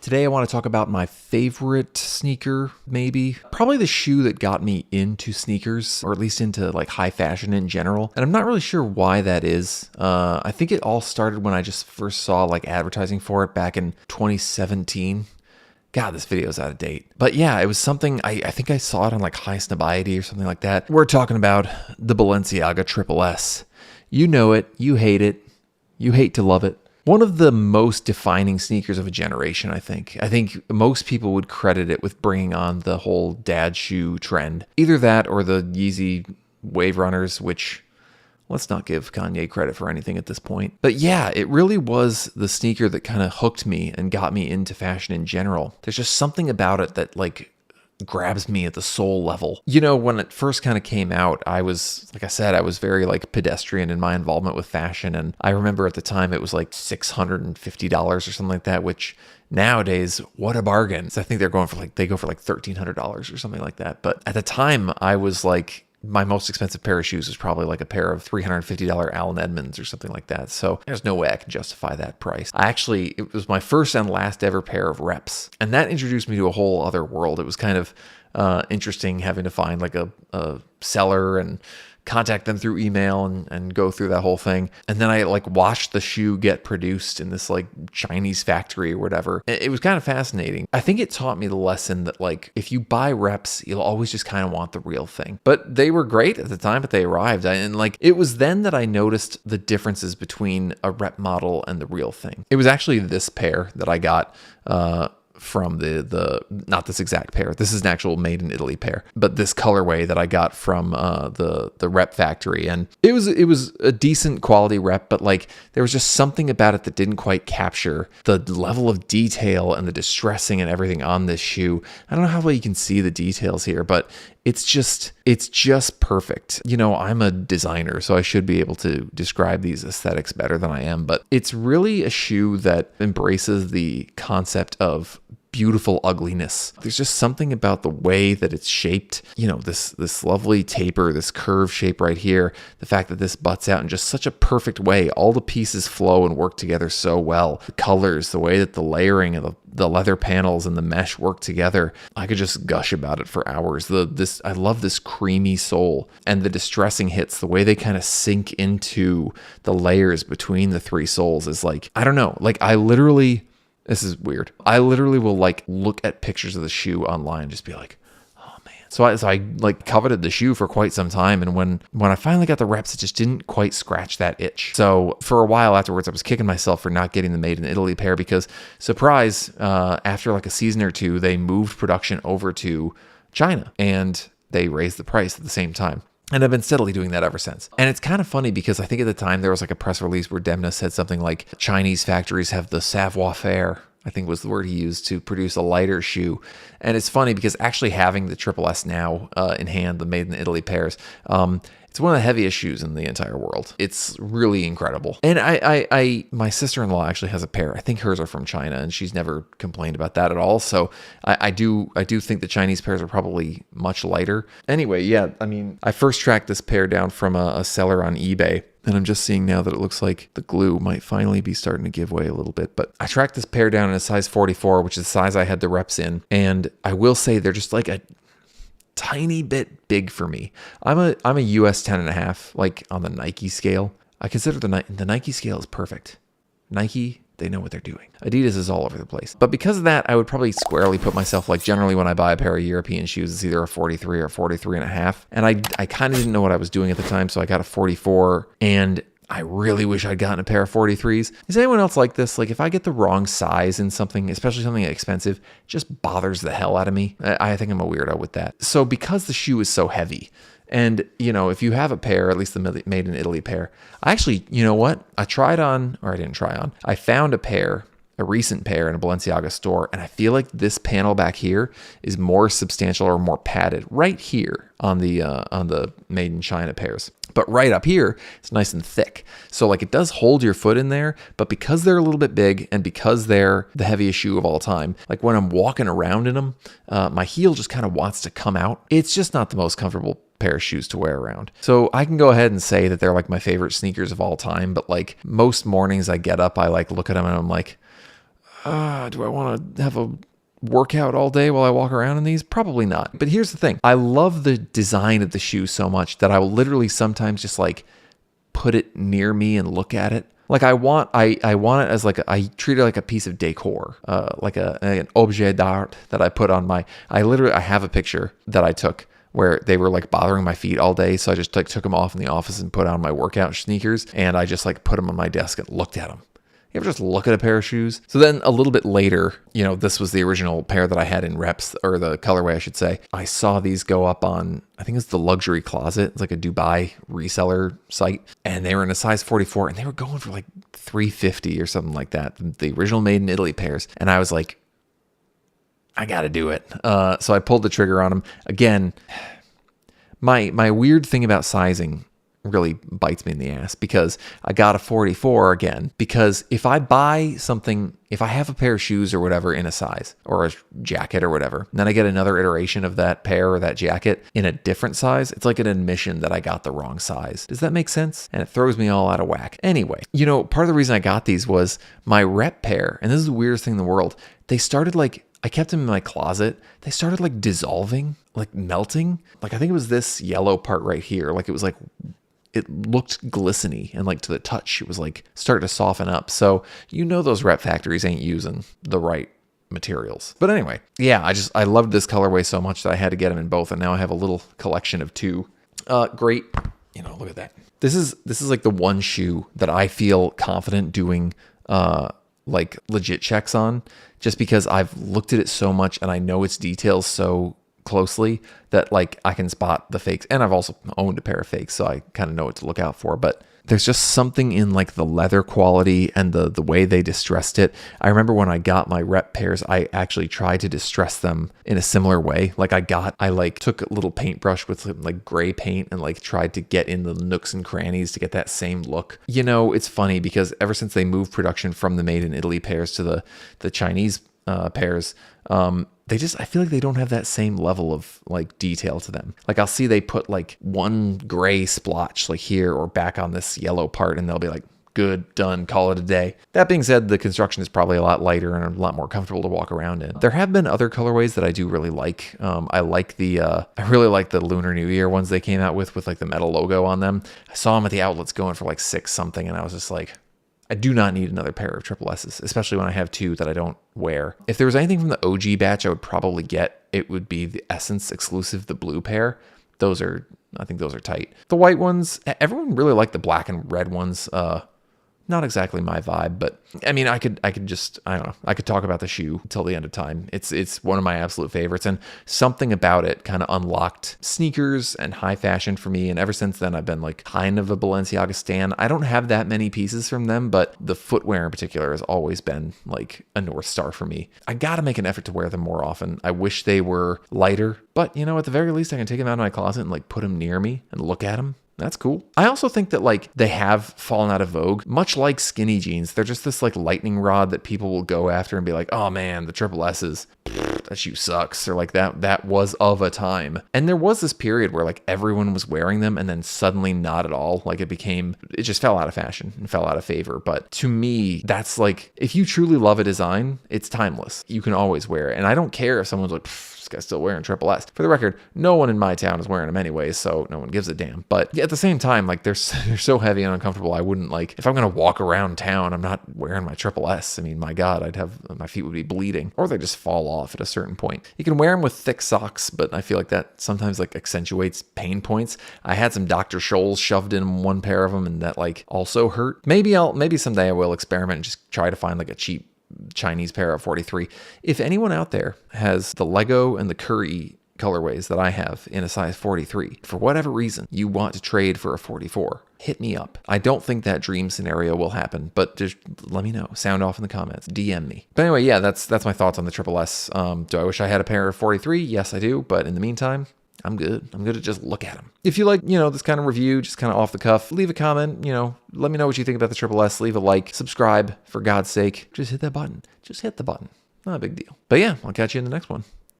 Today I want to talk about my favorite sneaker, maybe. Probably the shoe that got me into sneakers, or at least into like high fashion in general. And I'm not really sure why that is. I think it all started when I just first saw like advertising for it back in 2017. God, this video is out of date. But yeah, it was something, I think I saw it on like High Snobiety or something like that. We're talking about the Balenciaga Triple S. You know it, you hate it, you hate to love it. One of the most defining sneakers of a generation, I think. I think most people would credit it with bringing on the whole dad shoe trend. Either that or the Yeezy Wave Runners, which, let's not give Kanye credit for anything at this point. But yeah, it really was the sneaker that kind of hooked me and got me into fashion in general. There's just something about it that like grabs me at the soul level. You know, when it first kind of came out, I was, like I said, I was very like pedestrian in my involvement with fashion. And I remember at the time it was like $650 or something like that, which nowadays, what a bargain. So I think they go for like $1,300 or something like that. But at the time I was like, my most expensive pair of shoes was probably like a pair of $350 Allen Edmonds or something like that. So there's no way I can justify that price. It was my first and last ever pair of reps. And that introduced me to a whole other world. It was kind of interesting having to find like a seller and contact them through email and go through that whole thing. And then I like watched the shoe get produced in this like Chinese factory or whatever. It was kind of fascinating. I think it taught me the lesson that like, if you buy reps, you'll always just kind of want the real thing. But they were great at the time that they arrived. And like, it was then that I noticed the differences between a rep model and the real thing. It was actually this pair that I got, from the not this exact pair. This is an actual made in Italy pair, but this colorway that I got from the rep factory, and it was a decent quality rep, but like there was just something about it that didn't quite capture the level of detail and the distressing and everything on this shoe. I don't know how well you can see the details here, but it's just perfect. You know, I'm a designer, so I should be able to describe these aesthetics better than I am, but it's really a shoe that embraces the concept of beautiful ugliness. There's just something about the way that it's shaped, you know, this lovely taper, this curve shape right here, the fact that this butts out in just such a perfect way. All the pieces flow and work together so well. The colors, the way that the layering of the leather panels and the mesh work together. I could just gush about it for hours. I love this creamy sole and the distressing hits, the way they kind of sink into the layers between the three soles is like, I don't know, like this is weird. I literally will like look at pictures of the shoe online and just be like, oh man. So I like coveted the shoe for quite some time. And when I finally got the reps, it just didn't quite scratch that itch. So for a while afterwards, I was kicking myself for not getting the made in Italy pair because, surprise, after like a season or two, they moved production over to China and they raised the price at the same time. And I've been steadily doing that ever since. And it's kind of funny because I think at the time there was like a press release where Demna said something like Chinese factories have the savoir-faire, I think was the word he used, to produce a lighter shoe. And it's funny because actually having the Triple S now in hand, the made in Italy pairs, it's one of the heaviest shoes in the entire world. It's really incredible. And my sister-in-law actually has a pair. I think hers are from China, and she's never complained about that at all. So I do think the Chinese pairs are probably much lighter. Anyway, yeah, I mean, I first tracked this pair down from a seller on eBay. And I'm just seeing now that it looks like the glue might finally be starting to give way a little bit. But I tracked this pair down in a size 44, which is the size I had the reps in. And I will say they're just like a tiny bit big for me. I'm a US 10.5, like on the Nike scale. I consider the Nike scale is perfect. Nike, they know what they're doing. Adidas is all over the place. But because of that, I would probably squarely put myself, like generally when I buy a pair of European shoes, it's either a 43 or 43.5. And I kind of didn't know what I was doing at the time, so I got a 44, and I really wish I'd gotten a pair of 43s. Is anyone else like this? Like if I get the wrong size in something, especially something expensive, it just bothers the hell out of me. I think I'm a weirdo with that. So because the shoe is so heavy, and, you know, if you have a pair, at least the made in Italy pair, I actually, you know what? I didn't try on. I found a recent pair in a Balenciaga store, and I feel like this panel back here is more substantial or more padded right here on the made in China pairs. But right up here, it's nice and thick. So like it does hold your foot in there, but because they're a little bit big and because they're the heaviest shoe of all time, like when I'm walking around in them, my heel just kind of wants to come out. It's just not the most comfortable pair of shoes to wear around. So I can go ahead and say that they're like my favorite sneakers of all time, but like most mornings I get up, I like look at them and I'm like, Do I want to have a workout all day while I walk around in these? Probably not. But here's the thing. I love the design of the shoe so much that I will literally sometimes just like put it near me and look at it. Like I want it as like I treat it like a piece of decor, like an objet d'art that I put on my. I have a picture that I took where they were like bothering my feet all day, so I just like took them off in the office and put on my workout sneakers, and I just like put them on my desk and looked at them. You ever just look at a pair of shoes? So then a little bit later, this was the original pair that I had in reps, or the colorway, I should say. I saw these go up on, I think it's the Luxury Closet. It's like a Dubai reseller site. And they were in a size 44 and they were going for like $350 or something like that. The original made in Italy pairs. And I was like, I got to do it. So I pulled the trigger on them. Again, my weird thing about sizing really bites me in the ass, because I got a 44 again, because if I buy something, if I have a pair of shoes or whatever in a size, or a jacket or whatever, and then I get another iteration of that pair or that jacket in a different size, it's like an admission that I got the wrong size. Does that make sense? And it throws me all out of whack. Anyway, part of the reason I got these was my rep pair, and this is the weirdest thing in the world, they started like, I kept them in my closet. They started like dissolving, like melting. Like I think it was this yellow part right here. Like it was like, it looked glistening, and like to the touch, it was like starting to soften up. So those rep factories ain't using the right materials. But anyway, yeah, I loved this colorway so much that I had to get them in both, and now I have a little collection of two. Great, look at that. This is like the one shoe that I feel confident doing like legit checks on, just because I've looked at it so much and I know its details so closely that like I can spot the fakes. And I've also owned a pair of fakes, so I kind of know what to look out for. But there's just something in like the leather quality and the way they distressed it. I remember when I got my rep pairs, I actually tried to distress them in a similar way. Like I like took a little paintbrush with like gray paint and like tried to get in the nooks and crannies to get that same look. It's funny because ever since they moved production from the made in Italy pairs to the Chinese pairs, I feel like they don't have that same level of like detail to them. Like I'll see they put like one gray splotch like here or back on this yellow part, and they'll be like, good, done, call it a day. That being said, the construction is probably a lot lighter and a lot more comfortable to walk around in. There have been other colorways that I do really like. I really like the Lunar New Year ones they came out with like the metal logo on them. I saw them at the outlets going for like $6 something, and I was just like, I do not need another pair of Triple S's, especially when I have two that I don't wear. If there was anything from the OG batch I would probably get, it would be the Essence exclusive, the blue pair. I think those are tight. The white ones, everyone really liked the black and red ones. Not exactly my vibe, but I mean, I could just, I don't know, I could talk about the shoe until the end of time. It's one of my absolute favorites, and something about it kind of unlocked sneakers and high fashion for me. And ever since then, I've been like kind of a Balenciaga stan. I don't have that many pieces from them, but the footwear in particular has always been like a North Star for me. I got to make an effort to wear them more often. I wish they were lighter, but at the very least, I can take them out of my closet and like put them near me and look at them. That's cool. I also think that like they have fallen out of vogue, much like skinny jeans. They're just this like lightning rod that people will go after and be like, oh man, the Triple S's, that shoe sucks. Or like that was of a time. And there was this period where like everyone was wearing them, and then suddenly not at all. Like it just fell out of fashion and fell out of favor. But to me, that's like, if you truly love a design, it's timeless. You can always wear it. And I don't care if someone's like, this guy's still wearing Triple S. For the record, no one in my town is wearing them anyways, so no one gives a damn. But at the same time, like they're so heavy and uncomfortable. I wouldn't like, if I'm gonna walk around town, I'm not wearing my Triple S. I mean, my God, my feet would be bleeding, or they just fall off at a certain point. You can wear them with thick socks, but I feel like that sometimes like accentuates pain points. I had some Dr. Scholl's shoved in one pair of them, and that like also hurt. Maybe someday I will experiment and just try to find like a cheap Chinese pair of 43. If anyone out there has the Lego and the Curry colorways that I have in a size 43, for whatever reason you want to trade for a 44, hit me up. I don't think that dream scenario will happen, but just let me know. Sound off in the comments. DM me. But anyway, yeah, that's my thoughts on the Triple S. Do I wish I had a pair of 43? Yes, I do. But in the meantime, I'm good. I'm good to just look at them. If you like, this kind of review, just kind of off the cuff, leave a comment, let me know what you think about the Triple S. Leave a like, subscribe, for God's sake. Just hit that button. Just hit the button. Not a big deal. But yeah, I'll catch you in the next one.